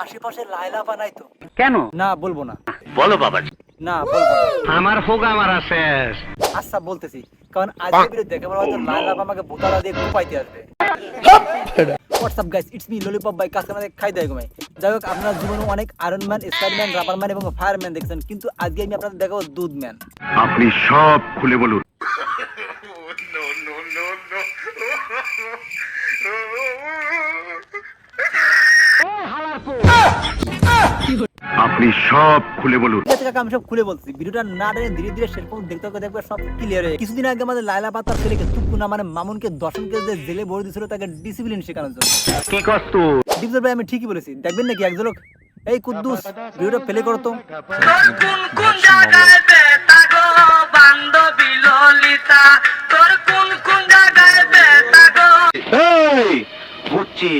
আশেপাশে লায়লা বানাই তো কেন? না বলবো না। বলো বাবাজি। না বলবো না। আমার হোগা মারা শেষ। আচ্ছা বলতেছি, কারণ আজকে ভিডিও দেখে মনে হয়তো লায়লা আমাকে বোতালা দিয়ে কুপাইতে আসবে। WhatsApp guys, it's me lollipop ভাই, কাজ করে খাই দেয় ঘুমাই। যাই হোক, আপনারা জীবনে অনেক আয়রন ম্যান, স্পাইডারম্যান, রাবারম্যান এবং ফায়ারম্যান দেখছেন, কিন্তু আজকে আমি আপনাদের দেখাবো দুধ ম্যান। আপনি সব খুলে বলুন। আপনি সব খুলে বলুন। ঠিক আছে কাকা, আমি সব খুলে বলছি। ভিডিওটা না টেনে ধীরে ধীরে শেষ পর্যন্ত দেখতে হবে, দেখবে সব ক্লিয়ার হয়ে। কিছুদিন আগে আমাদের লায়লা পাতার ছেলেকে তুকুনা মানে মামুনকে দর্শন করে যে জেলে ভরে দিয়েছিল তাকে ডিসিপ্লিন শেখানোর জন্য। কি কষ্ট? ডিপজল ভাই আমি ঠিকই বলেছি, দেখবেন নাকি এক ঝলক? এই কুদ্দুস, ভিডিওটা প্লে করো তো। কোন জায়গায় বেতা গো বান্ধবী ললিতা, তোর কোন জায়গায় বেতা গো? এই বুঝছি,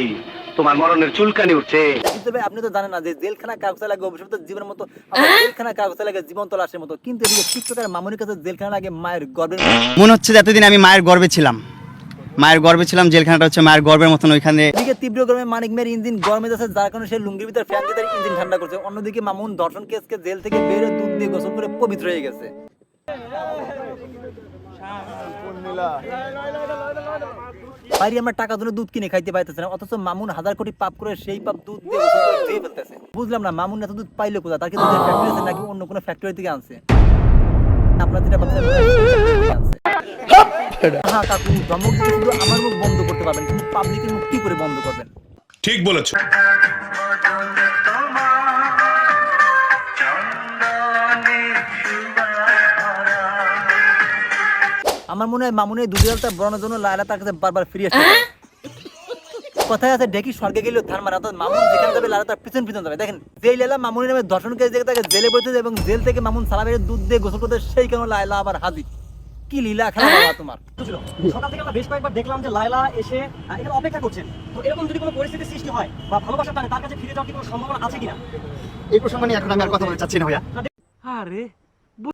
তোমার মরণের চুলকানি উঠছে। ডিপজল ভাই আপনি তো জানেন না যে জেলখানা কাগজে লাগে অভিশপ্ত জীবনের মতো, আবার জেলখানা কাগজে লাগে জীবন্ত লাশের মতো, কিন্তু এদিকে টিকটকের মামুনের কাছে জেলখানা লাগে মায়ের গর্বের মতো। মনে হচ্ছে যে এতদিন আমি মায়ের গর্বে ছিলাম, জেলখানাটা হচ্ছে মায়ের গর্বের মতন। ওইখানে এদিকে তীব্র গরমে মানিক মেয়ের ইঞ্জিন গরমে যাচ্ছে, যার কারণে সে লুঙ্গির ভিতর ফ্যান দিয়ে তার ইঞ্জিন ঠান্ডা করছে। অন্যদিকে মামুন দর্শন কেসকে জেল থেকে বের হয়ে দুধ দিয়ে গোসল করে পবিত্র হয়ে গেছে। বাইরে আমরা টাকা জন্য দুধ কিনে খাইতে পাইতেছে না, অথচ মামুন হাজার কোটি পাপ করে সেই পাপ দুধ দিয়ে গোসল করে ধুয়ে ফেলতেছে। বুঝলাম না মামুন এত দুধ পাইলো কোথা? তার কি দুধের ফ্যাক্টরি আছে নাকি অন্য কোনো ফ্যাক্টরি থেকে আনছে? আপনারা যেটা ভাবছেন আনছে। হ্যাঁ কাকু, ধমক দিতে শুধু আমার মুখ বন্ধ করতে পারবেন, কিন্তু পাবলিকের মুখ কি করে বন্ধ করবেন? ঠিক বলেছো। আমার মনে হয় মামুনের দুধেলটা বড়ানোর জন্য লায়লা তার কাছে বারবার ফিরে আসছে। কথায় আছে ডেকি স্বর্গে গেলেও ধান মারা, অর্থাৎ মামুন যেখানে যাবে লায়লা তার পিছন পিছন যাবে। দেখেন যেই লায়লা মামুনের নামে দর্শন করে তাকে জেলে পড়তে এবং জেল থেকে মামুন সালা বেড়ে দুধ দিয়ে গোসল করতে, সেই কারণে লায়লা আবার হাজির। কি লীলা খেলা বাবা তোমার। সকাল থেকে আমরা বেশ কয়েকবার দেখলাম যে লায়লা এসে এখানে অপেক্ষা করছেন। তো এরকম যদি কোনো পরিস্থিতি সৃষ্টি হয় বা ভালোবাসার টানে তার কাছে ফিরে যাওয়ার কি কোনো সম্ভাবনা আছে কিনা? এই প্রসঙ্গ নিয়ে এখন আমি আর কথা বলতে চাচ্ছি না ভাইয়া। আরে